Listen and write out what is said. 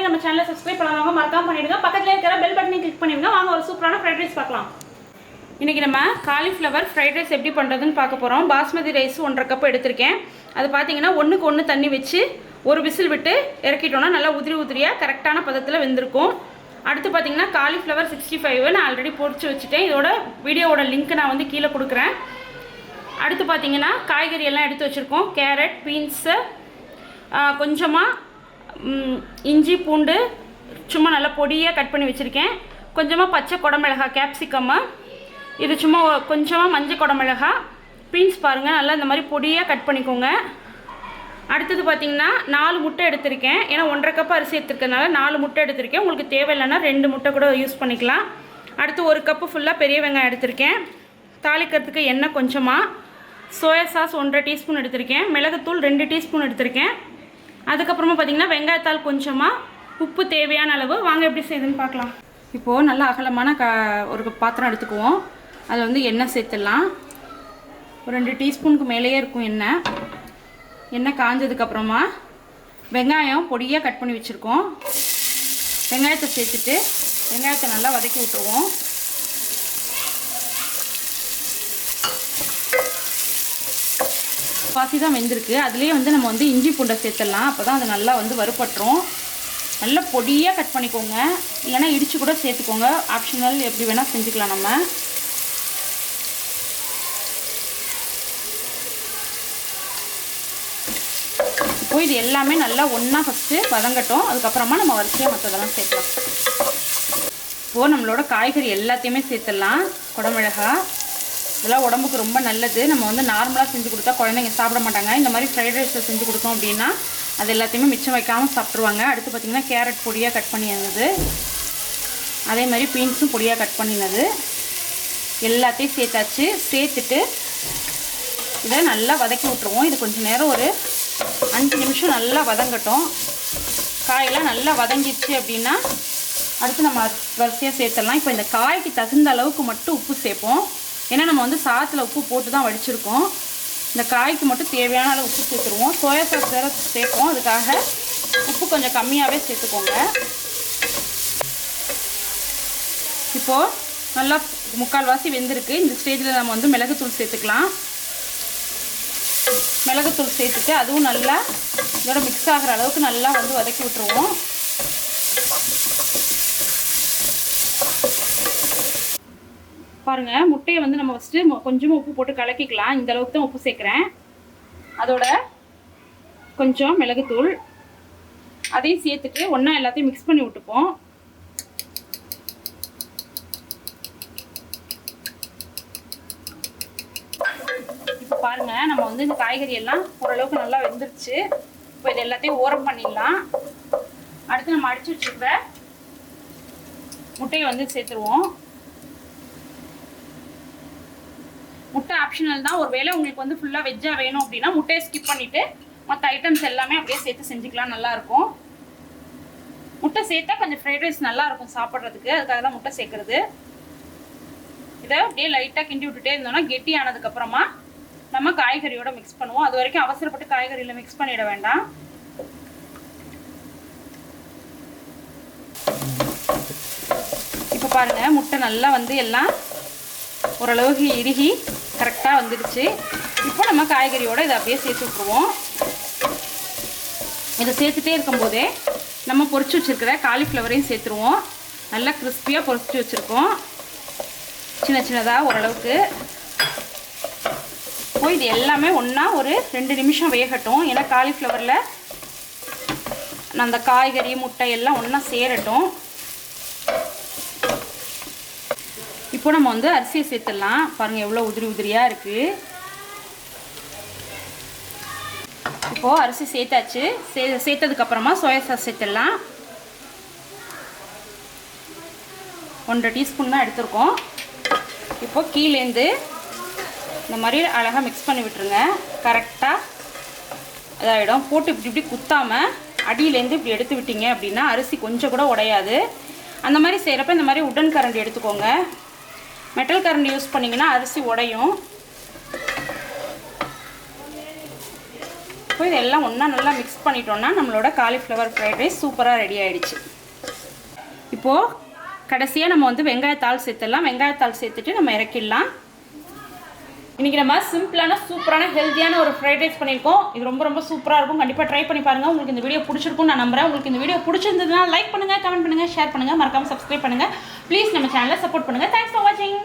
வரைக்கும் நம்ம சேனலை சப்ஸ்கிரைப் பண்ணாதவங்க மறக்காம பண்ணிடுங்க. பக்கத்துல இருக்கிற பெல் பட்டனை கிளிக் பண்ணிடுங்க. வாங்க ஒரு சூப்பரான ஃப்ரைட் ரைஸ் பார்க்கலாம். இன்றைக்கி நம்ம காலிஃப்ளவர் ஃப்ரைட் ரைஸ் எப்படி பண்ணுறதுன்னு பார்க்க போகிறோம். பாஸ்மதி ரைஸ் 1.5 கப் எடுத்திருக்கேன். அது பார்த்தீங்கன்னா 1க்கு 1 தண்ணி வச்சு ஒரு விசில் விட்டு இறக்கிட்டோன்னா நல்லா உதிரியாக கரெக்டான பதத்தில் வெந்திருக்கும். அடுத்து பார்த்தீங்கன்னா காலிஃப்ளவர் 65 நான் ஆல்ரெடி பொரிச்சு வச்சுட்டேன். இதோட வீடியோவோட லிங்க் நான் வந்து கீழே கொடுக்குறேன். அடுத்து பார்த்தீங்கன்னா காய்கறி எல்லாம் எடுத்து வச்சுருக்கோம். கேரட், பீன்ஸு, கொஞ்சமாக இஞ்சி பூண்டு சும்மா நல்லா பொடியாக கட் பண்ணி வச்சுருக்கேன். கொஞ்சமாக பச்சை குடமிளகாய் கேப்சிகம்மு, இது சும்மா கொஞ்சமாக மஞ்சள் குடமிளகாய், பீன்ஸ் பாருங்கள் நல்லா இந்த மாதிரி பொடியாக கட் பண்ணிக்கோங்க. அடுத்தது பார்த்திங்கன்னா 4 முட்டை எடுத்திருக்கேன். ஏன்னா 1.5 கப் அரிசி எடுத்துருக்கனால 4 முட்டை எடுத்திருக்கேன். உங்களுக்கு தேவையில்லைன்னா 2 முட்டை கூட யூஸ் பண்ணிக்கலாம். அடுத்து 1 கப்பு ஃபுல்லாக பெரிய வெங்காயம் எடுத்திருக்கேன். தாளிக்கிறதுக்கு எண்ணெய் கொஞ்சமாக, சோயா சாஸ் 1.5 டீஸ்பூன் எடுத்திருக்கேன். மிளகுத்தூள் 2 டீஸ்பூன் எடுத்திருக்கேன். அதுக்கப்புறமா பார்த்திங்கன்னா வெங்காயத்தாள் கொஞ்சமாக, உப்பு தேவையான அளவு. வாங்க எப்படி செய்யுதுன்னு பார்க்கலாம். இப்போது நல்லா அகலமான ஒரு பாத்திரம் எடுத்துக்குவோம். அதில் வந்து எண்ணெய் சேர்த்துடலாம். ஒரு 2 டீஸ்பூனுக்கு மேலேயே இருக்கும் எண்ணெய். எண்ணெய் காஞ்சதுக்கப்புறமா வெங்காயம் பொடியாக கட் பண்ணி வச்சுருக்கோம். வெங்காயத்தை சேர்த்துட்டு வெங்காயத்தை நல்லா வதக்கி விட்டுருவோம். பாசி தான் வெந்திருக்கு. அதுலேயே வந்து நம்ம வந்து இஞ்சி பூண்டை சேர்த்துடலாம். அப்போ தான் அது நல்லா வந்து வறுபட்டுரும். நல்லா பொடியாக கட் பண்ணிக்கோங்க, இல்லைனா இடித்து கூட சேர்த்துக்கோங்க. ஆப்ஷனல், எப்படி வேணால் செஞ்சுக்கலாம் நம்ம. இப்போ இது எல்லாமே நல்லா ஒன்றா ஃபஸ்ட்டு வதங்கட்டும். அதுக்கப்புறமா நம்ம வரிசையாக மற்றதெல்லாம் சேர்க்கலாம். இப்போது நம்மளோட காய்கறி எல்லாத்தையுமே சேர்த்துடலாம். குடமிளகாய் இதெல்லாம் உடம்புக்கு ரொம்ப நல்லது. நம்ம வந்து நார்மலாக செஞ்சு கொடுத்தா குழந்தைங்க சாப்பிட மாட்டாங்க. இந்த மாதிரி ஃப்ரைட் ரைஸில் செஞ்சு கொடுத்தோம் அப்படின்னா அது எல்லாத்தையுமே மிச்சம் வைக்காமல் சாப்பிட்ருவாங்க. அடுத்து பார்த்திங்கன்னா கேரட் பொடியாக கட் பண்ணினது, அதே மாதிரி பீன்ஸும் பொடியாக கட் பண்ணினது எல்லாத்தையும் சேர்த்தாச்சு. சேர்த்துட்டு இதை நல்லா வதக்கி விட்ருவோம். இது கொஞ்சம் நேரம் ஒரு 5 நிமிஷம் நல்லா வதங்கட்டும். காயெல்லாம் நல்லா வதங்கிடுச்சு அப்படின்னா அடுத்து நம்ம வரிசையாக சேர்த்துடலாம். இப்போ இந்த காய்க்கு தகுந்த அளவுக்கு மட்டும் உப்பு சேர்ப்போம். ஏன்னா நம்ம வந்து சாதத்தில் உப்பு போட்டு தான் வடிச்சிருக்கோம். இந்த காய்க்கு மட்டும் தேவையான அளவு உப்பு சேர்த்துருவோம். சோயா சாஸ் வேறு சேர்ப்போம், அதுக்காக உப்பு கொஞ்சம் கம்மியாகவே சேர்த்துக்கோங்க. இப்போது நல்லா 3/4 வெந்திருக்கு. இந்த ஸ்டேஜில் நம்ம வந்து மிளகுத்தூள் சேர்த்துக்கலாம். மிளகுத்தூள் சேர்த்துட்டு அதுவும் நல்லா இதோட மிக்ஸ் ஆகிற அளவுக்கு நல்லா வந்து வதக்கி விட்டுருவோம். பாருங்கள், முட்டையை வந்து நம்ம ஃபஸ்ட்டு கொஞ்சமாக உப்பு போட்டு கலக்கிக்கலாம். இந்த அளவுக்கு தான் உப்பு சேர்க்குறேன். அதோட கொஞ்சம் மிளகுத்தூள் அதையும் சேர்த்துட்டு ஒன்றா எல்லாத்தையும் மிக்ஸ் பண்ணி விட்டுப்போம். இப்போ பாருங்கள், நம்ம வந்து இந்த காய்கறி எல்லாம் ஓரளவுக்கு நல்லா வெந்துருச்சு. இப்போ இது எல்லாத்தையும் ஓரம் பண்ணிடலாம். அடுத்து நம்ம அடித்து வச்சுருக்கிற முட்டையை வந்து சேர்த்துருவோம். முட்டை ஆப்ஷனல் தான். ஒருவேளை உங்களுக்கு வந்து ஃபுல்லாக வெஜ்ஜாக வேணும் அப்படின்னா முட்டையை ஸ்கிப் பண்ணிவிட்டு மற்ற ஐட்டம்ஸ் எல்லாமே அப்படியே சேர்த்து செஞ்சுக்கலாம். நல்லாயிருக்கும். முட்டை சேர்த்தா கொஞ்சம் ஃப்ரைட் ரைஸ் நல்லாயிருக்கும் சாப்பிட்றதுக்கு. அதுக்காக தான் முட்டை சேர்க்குறது. இதை அப்படியே லைட்டாக கிண்டி விட்டுட்டே இருந்தோம்னா கெட்டி ஆனதுக்கப்புறமா நம்ம காய்கறியோட மிக்ஸ் பண்ணுவோம். அது வரைக்கும் அவசரப்பட்டு காய்கறியில் மிக்ஸ் பண்ணிட வேண்டாம். இப்போ பாருங்கள், முட்டை நல்லா வந்து எல்லாம் ஓரளவுக்கு இறுகி கரெக்டாக வந்துடுச்சு. இப்போ நம்ம காய்கறியோடு இதை அப்படியே சேர்த்து விட்ருவோம். இதை சேர்த்துட்டே இருக்கும்போதே நம்ம பொரிச்சு வச்சுருக்கிற காலிஃப்ளவரையும் சேர்த்துருவோம். நல்லா கிறிஸ்பியாக பொரிச்சு வச்சுருக்கோம், சின்ன சின்னதாக ஓரளவுக்கு. இப்போ இது எல்லாமே ஒன்றா ஒரு 2 நிமிஷம் வேகட்டும். ஏன்னா காலிஃப்ளவரில் அந்த காய்கறி முட்டை எல்லாம் ஒன்றா சேரட்டும். இப்போ நம்ம வந்து அரிசியை சேர்த்துடலாம். பாருங்கள் எவ்வளோ உதிரியாக இருக்குது. இப்போது அரிசி சேர்த்தாச்சு. சேர்த்ததுக்கப்புறமா சோயா சாஸ் சேர்த்துடலாம். 1.5 டீஸ்பூன் தான் எடுத்துருக்கோம். இப்போது கீழேருந்து இந்த மாதிரி அழகாக மிக்ஸ் பண்ணி விட்டுருங்க. கரெக்டாக இதாகிடும். போட்டு இப்படி குத்தாமல் அடியிலேருந்து இப்படி எடுத்து விட்டீங்க அப்படின்னா அரிசி கொஞ்சம் கூட உடையாது. அந்த மாதிரி செய்கிறப்ப இந்த மாதிரி உடன் கரண்டி எடுத்துக்கோங்க. மெட்டல் கரண்டி யூஸ் பண்ணிங்கன்னா அரிசி உடையும். இப்போ இதெல்லாம் ஒன்றா நல்லா மிக்ஸ் பண்ணிட்டோம்னா நம்மளோட காலிஃப்ளவர் ஃப்ரைட் ரைஸ் சூப்பராக ரெடி ஆகிடுச்சு. இப்போது கடைசியாக நம்ம வந்து வெங்காயத்தாள் சேர்த்துடலாம். வெங்காயத்தாள் சேர்த்துட்டு நம்ம இறக்கிடலாம். இன்றைக்கி நம்ம சிம்பிளான சூப்பரான ஹெல்த்தியான ஒரு ஃப்ரைட் ரைஸ் பண்ணியிருக்கோம். இது ரொம்ப ரொம்ப சூப்பராக இருக்கும். கண்டிப்பாக ட்ரை பண்ணி பாருங்கள். உங்களுக்கு இந்த வீடியோ பிடிச்சிருக்கும்னு நான் நம்புறேன். உங்களுக்கு இந்த வீடியோ பிடிச்சிருந்ததுன்னா லைக் பண்ணுங்கள், கமெண்ட் பண்ணுங்கள், ஷேர் பண்ணுங்கள், மறக்காமல் சப்ஸ்கிரைப் பண்ணுங்கள். ப்ளீஸ் நம்ம சேனலை சப்போர்ட் பண்ணுங்கள். தேங்க்ஸ் ஃபார் வாட்சிங்.